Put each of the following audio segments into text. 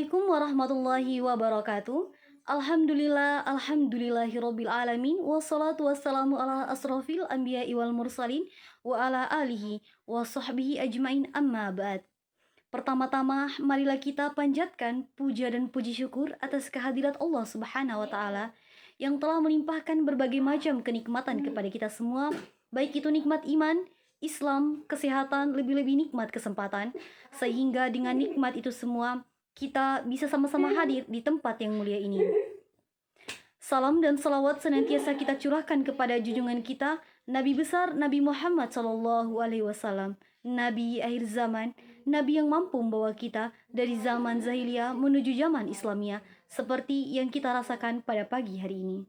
Assalamualaikum warahmatullahi wabarakatuh. Alhamdulillahirabbil alamin wassalatu wassalamu ala asrofil anbiya'i wal mursalin wa ala alihi wa sahbihi ajmain amma ba'd. Pertama-tama, marilah kita panjatkan puja dan puji syukur atas kehadirat Allah Subhanahu wa taala yang telah melimpahkan berbagai macam kenikmatan kepada kita semua, baik itu nikmat iman, Islam, kesehatan, lebih-lebih nikmat kesempatan, sehingga dengan nikmat itu semua kita bisa sama-sama hadir di tempat yang mulia ini. Salam dan salawat senantiasa kita curahkan kepada junjungan kita, Nabi besar Nabi Muhammad SAW, Nabi akhir zaman, Nabi yang mampu membawa kita dari zaman Zahiliyah menuju zaman Islamiyah, seperti yang kita rasakan pada pagi hari ini.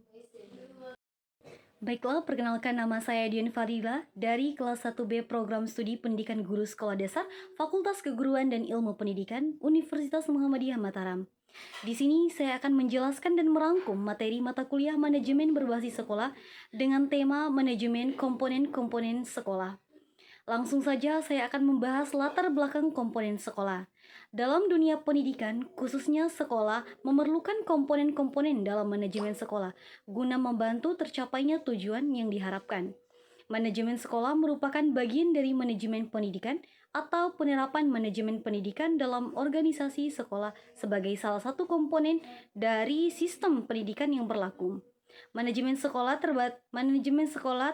Baiklah, perkenalkan nama saya Dian Fadila dari kelas 1B Program Studi Pendidikan Guru Sekolah Dasar Fakultas Keguruan dan Ilmu Pendidikan Universitas Muhammadiyah Mataram. Di sini saya akan menjelaskan dan merangkum materi mata kuliah manajemen berbasis sekolah dengan tema manajemen komponen-komponen sekolah. Langsung saja saya akan membahas latar belakang komponen sekolah. Dalam dunia pendidikan, khususnya sekolah, memerlukan komponen-komponen dalam manajemen sekolah guna membantu tercapainya tujuan yang diharapkan. Manajemen sekolah merupakan bagian dari manajemen pendidikan atau penerapan manajemen pendidikan dalam organisasi sekolah sebagai salah satu komponen dari sistem pendidikan yang berlaku. Manajemen sekolah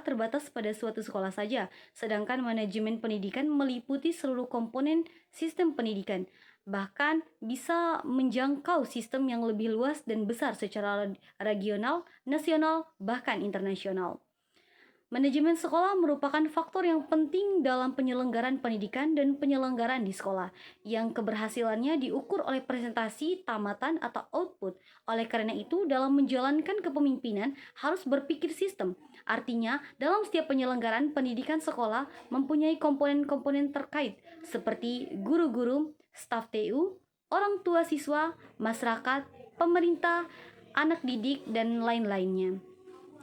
terbatas pada suatu sekolah saja, sedangkan manajemen pendidikan meliputi seluruh komponen sistem pendidikan, bahkan bisa menjangkau sistem yang lebih luas dan besar secara regional, nasional, bahkan internasional. Manajemen sekolah merupakan faktor yang penting dalam penyelenggaraan pendidikan dan penyelenggaraan di sekolah, yang keberhasilannya diukur oleh presentasi, tamatan, atau output. Oleh karena itu, dalam menjalankan kepemimpinan harus berpikir sistem. Artinya, dalam setiap penyelenggaraan pendidikan sekolah mempunyai komponen-komponen terkait, seperti guru-guru, staf TU, orang tua siswa, masyarakat, pemerintah, anak didik, dan lain-lainnya.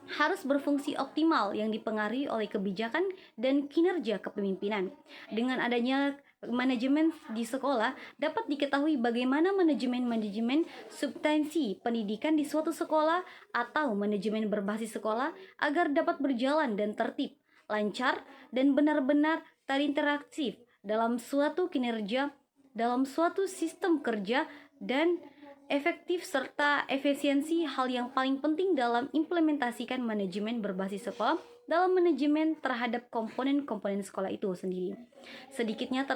Harus berfungsi optimal yang dipengaruhi oleh kebijakan dan kinerja kepemimpinan. Dengan adanya manajemen di sekolah, dapat diketahui bagaimana manajemen substansi pendidikan di suatu sekolah atau manajemen berbasis sekolah agar dapat berjalan dan tertib, lancar, dan benar-benar terinteraktif dalam suatu kinerja, dalam suatu sistem kerja, dan efektif serta efisiensi. Hal yang paling penting dalam implementasikan manajemen berbasis sekolah dalam manajemen terhadap komponen-komponen sekolah itu sendiri. Sedikitnya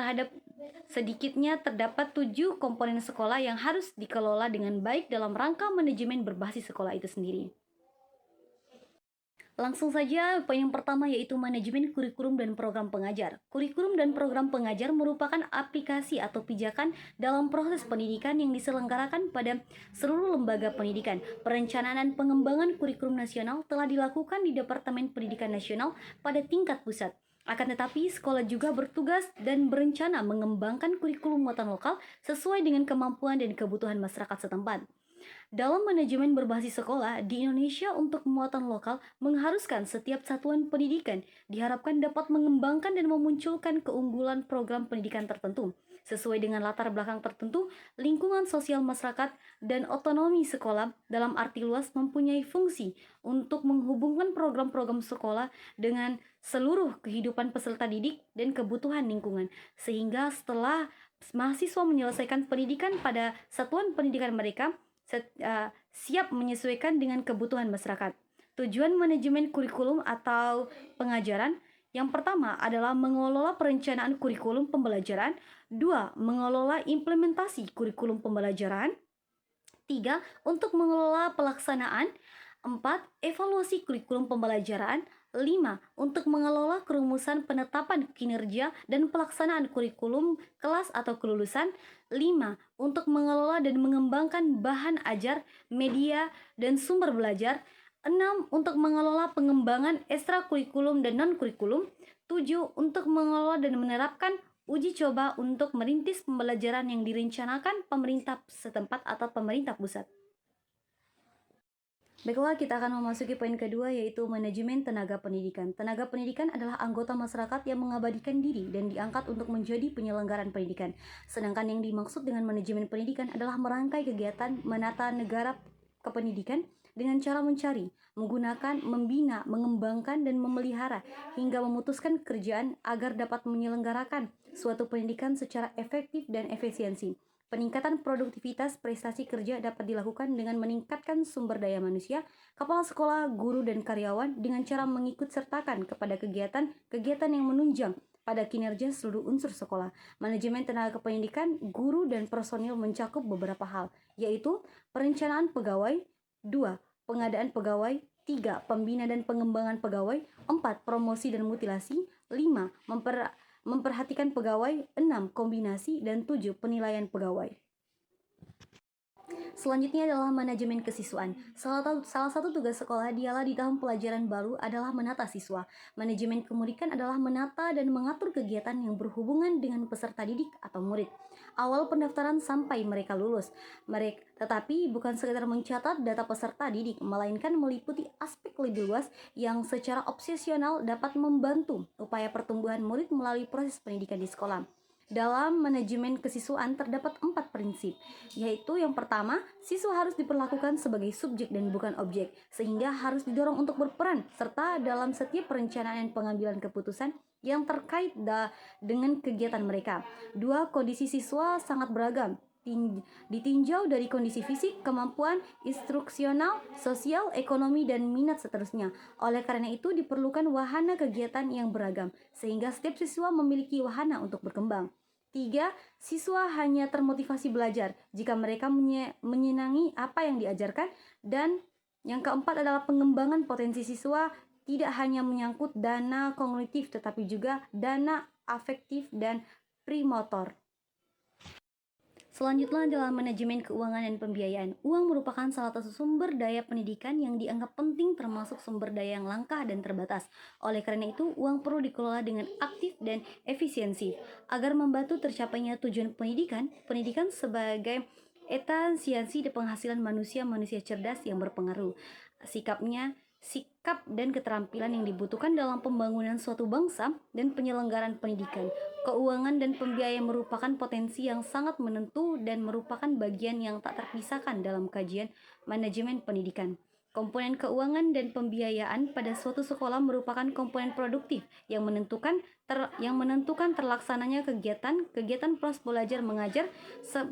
terdapat 7 komponen sekolah yang harus dikelola dengan baik dalam rangka manajemen berbasis sekolah itu sendiri. Langsung saja, poin yang pertama yaitu manajemen kurikulum dan program pengajar. Kurikulum dan program pengajar merupakan aplikasi atau pijakan dalam proses pendidikan yang diselenggarakan pada seluruh lembaga pendidikan. Perencanaan dan pengembangan kurikulum nasional telah dilakukan di Departemen Pendidikan Nasional pada tingkat pusat. Akan tetapi, sekolah juga bertugas dan berencana mengembangkan kurikulum muatan lokal sesuai dengan kemampuan dan kebutuhan masyarakat setempat. Dalam manajemen berbasis sekolah di Indonesia, untuk muatan lokal mengharuskan setiap satuan pendidikan diharapkan dapat mengembangkan dan memunculkan keunggulan program pendidikan tertentu sesuai dengan latar belakang tertentu, lingkungan sosial masyarakat, dan otonomi sekolah. Dalam arti luas, mempunyai fungsi untuk menghubungkan program-program sekolah dengan seluruh kehidupan peserta didik dan kebutuhan lingkungan, sehingga setelah mahasiswa menyelesaikan pendidikan pada satuan pendidikan mereka siap menyesuaikan dengan kebutuhan masyarakat. Tujuan manajemen kurikulum atau pengajaran yang pertama adalah mengelola perencanaan kurikulum pembelajaran, 2. Mengelola implementasi kurikulum pembelajaran, 3. Untuk mengelola pelaksanaan, 4. Evaluasi kurikulum pembelajaran, 5. Untuk mengelola kerumusan penetapan kinerja dan pelaksanaan kurikulum kelas atau kelulusan, 5. Untuk mengelola dan mengembangkan bahan ajar, media, dan sumber belajar, 6. Untuk mengelola pengembangan ekstrakurikulum dan non-kurikulum, 7. Untuk mengelola dan menerapkan uji coba untuk merintis pembelajaran yang direncanakan pemerintah setempat atau pemerintah pusat. Baiklah, kita akan memasuki poin kedua, yaitu manajemen tenaga pendidikan. Tenaga pendidikan adalah anggota masyarakat yang mengabadikan diri dan diangkat untuk menjadi penyelenggaraan pendidikan. Sedangkan yang dimaksud dengan manajemen pendidikan adalah merangkai kegiatan menata negara kependidikan dengan cara mencari, menggunakan, membina, mengembangkan, dan memelihara hingga memutuskan kerjaan agar dapat menyelenggarakan suatu pendidikan secara efektif dan efisiensi. Peningkatan produktivitas prestasi kerja dapat dilakukan dengan meningkatkan sumber daya manusia, kepala sekolah, guru, dan karyawan dengan cara mengikut sertakan kepada kegiatan-kegiatan yang menunjang pada kinerja seluruh unsur sekolah. Manajemen tenaga kependidikan, guru, dan personil mencakup beberapa hal, yaitu perencanaan pegawai, 2. Pengadaan pegawai, 3. Pembina dan pengembangan pegawai, 4. Promosi dan mutilasi, 5. Memperhatikan pegawai, 6. Kombinasi, dan 7. Penilaian pegawai. Selanjutnya adalah manajemen kesiswaan. Salah satu tugas sekolah dialah di tahun pelajaran baru adalah menata siswa. Manajemen pendidikan adalah menata dan mengatur kegiatan yang berhubungan dengan peserta didik atau murid. Awal pendaftaran sampai mereka lulus. Tetapi bukan sekedar mencatat data peserta didik, melainkan meliputi aspek lebih luas yang secara obsesional dapat membantu upaya pertumbuhan murid melalui proses pendidikan di sekolah. Dalam manajemen kesiswaan terdapat 4 prinsip, yaitu yang pertama, siswa harus diperlakukan sebagai subjek dan bukan objek, sehingga harus didorong untuk berperan serta dalam setiap perencanaan dan pengambilan keputusan yang terkait dengan kegiatan mereka. 2. Kondisi siswa sangat beragam, ditinjau dari kondisi fisik, kemampuan, instruksional, sosial, ekonomi, dan minat seterusnya. Oleh karena itu diperlukan wahana kegiatan yang beragam, sehingga setiap siswa memiliki wahana untuk berkembang. 3. Siswa hanya termotivasi belajar jika mereka menyenangi apa yang diajarkan. Dan yang keempat adalah pengembangan potensi siswa tidak hanya menyangkut dana kognitif tetapi juga dana afektif dan premotor. Selanjutnya adalah manajemen keuangan dan pembiayaan. Uang merupakan salah satu sumber daya pendidikan yang dianggap penting termasuk sumber daya yang langka dan terbatas. Oleh karena itu, uang perlu dikelola dengan aktif dan efisiensi. Agar membantu tercapainya tujuan pendidikan, pendidikan sebagai esensiasi penghasilan manusia cerdas yang berpengaruh. Sikap dan keterampilan yang dibutuhkan dalam pembangunan suatu bangsa dan penyelenggaraan pendidikan. Keuangan dan pembiayaan merupakan potensi yang sangat menentu dan merupakan bagian yang tak terpisahkan dalam kajian manajemen pendidikan. Komponen keuangan dan pembiayaan pada suatu sekolah merupakan komponen produktif yang menentukan terlaksananya kegiatan proses belajar mengajar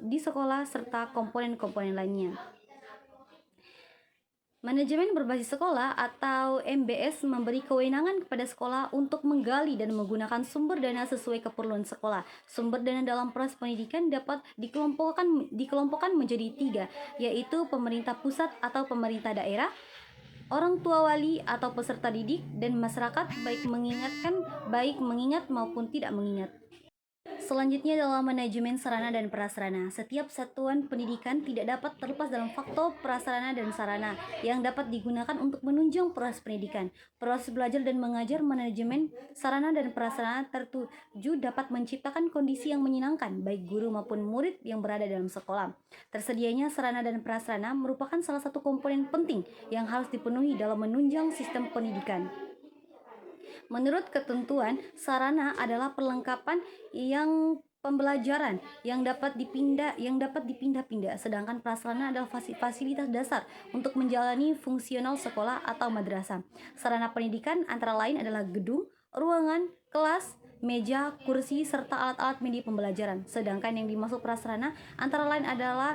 di sekolah serta komponen-komponen lainnya. Manajemen berbasis sekolah atau MBS memberi kewenangan kepada sekolah untuk menggali dan menggunakan sumber dana sesuai keperluan sekolah. Sumber dana dalam proses pendidikan dapat dikelompokkan menjadi 3, yaitu pemerintah pusat atau pemerintah daerah, orang tua wali atau peserta didik, dan masyarakat baik mengingat maupun tidak mengingat. Selanjutnya adalah manajemen sarana dan prasarana. Setiap satuan pendidikan tidak dapat terlepas dalam faktor prasarana dan sarana yang dapat digunakan untuk menunjang proses pendidikan. Proses belajar dan mengajar manajemen sarana dan prasarana tertuju dapat menciptakan kondisi yang menyenangkan baik guru maupun murid yang berada dalam sekolah. Tersedianya sarana dan prasarana merupakan salah satu komponen penting yang harus dipenuhi dalam menunjang sistem pendidikan. Menurut ketentuan, sarana adalah perlengkapan yang pembelajaran yang dapat dipindah-pindah, sedangkan prasarana adalah fasilitas dasar untuk menjalani fungsional sekolah atau madrasah. Sarana pendidikan antara lain adalah gedung, ruangan, kelas, meja, kursi, serta alat-alat media pembelajaran. Sedangkan yang dimaksud prasarana antara lain adalah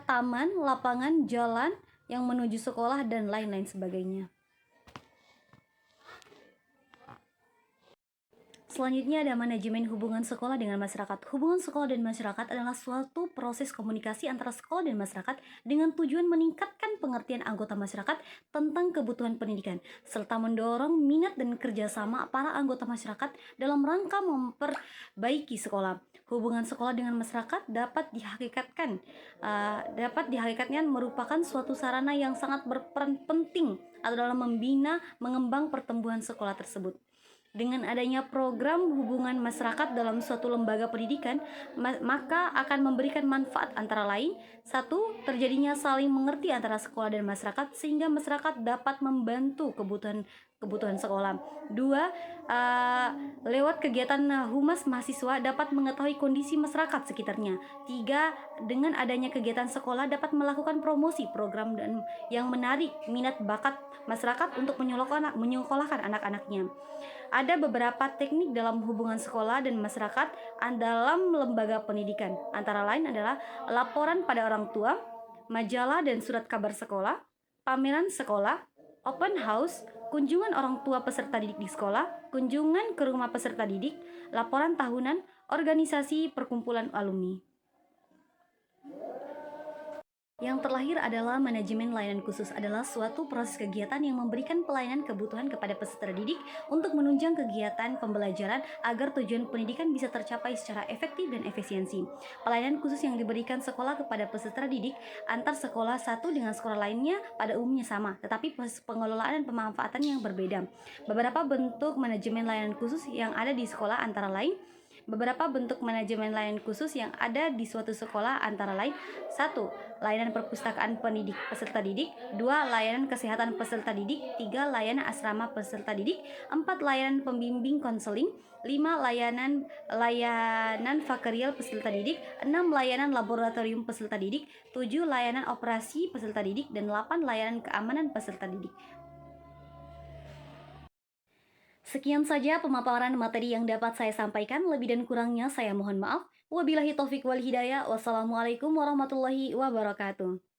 taman, lapangan, jalan yang menuju sekolah, dan lain-lain sebagainya. Selanjutnya ada manajemen hubungan sekolah dengan masyarakat. Hubungan sekolah dan masyarakat adalah suatu proses komunikasi antara sekolah dan masyarakat dengan tujuan meningkatkan pengertian anggota masyarakat tentang kebutuhan pendidikan, serta mendorong minat dan kerjasama para anggota masyarakat dalam rangka memperbaiki sekolah. Hubungan sekolah dengan masyarakat dapat dihakikatkan merupakan suatu sarana yang sangat berperan penting dalam membina, mengembang pertumbuhan sekolah tersebut. Dengan adanya program hubungan masyarakat dalam suatu lembaga pendidikan, maka akan memberikan manfaat antara lain, satu, terjadinya saling mengerti antara sekolah dan masyarakat sehingga masyarakat dapat membantu kebutuhan sekolah. Dua, lewat kegiatan humas mahasiswa dapat mengetahui kondisi masyarakat sekitarnya. Tiga, dengan adanya kegiatan sekolah dapat melakukan promosi program dan yang menarik minat bakat masyarakat untuk menyekolahkan anak-anaknya. Ada beberapa teknik dalam hubungan sekolah dan masyarakat dalam lembaga pendidikan. Antara lain adalah laporan pada orang tua, majalah dan surat kabar sekolah, pameran sekolah, open house, kunjungan orang tua peserta didik di sekolah, kunjungan ke rumah peserta didik, laporan tahunan, organisasi perkumpulan alumni. Yang terlahir adalah manajemen layanan khusus adalah suatu proses kegiatan yang memberikan pelayanan kebutuhan kepada peserta didik untuk menunjang kegiatan pembelajaran agar tujuan pendidikan bisa tercapai secara efektif dan efisiensi. Pelayanan khusus yang diberikan sekolah kepada peserta didik antar sekolah satu dengan sekolah lainnya pada umumnya sama, tetapi proses pengelolaan dan pemanfaatan yang berbeda. Beberapa bentuk manajemen layanan khusus yang ada di sekolah antara lain Beberapa bentuk manajemen layanan khusus yang ada di suatu sekolah antara lain: 1. Layanan perpustakaan pendidik peserta didik. 2. Layanan kesehatan peserta didik. 3. Layanan asrama peserta didik. 4. Layanan pembimbing konseling. 5. Layanan fakirial peserta didik. 6. Layanan laboratorium peserta didik. 7. Layanan operasi peserta didik. Dan 8. Layanan keamanan peserta didik. Sekian saja pemaparan materi yang dapat saya sampaikan. Lebih dan kurangnya saya mohon maaf. Wabillahi taufik wal hidayah. Wassalamualaikum warahmatullahi wabarakatuh.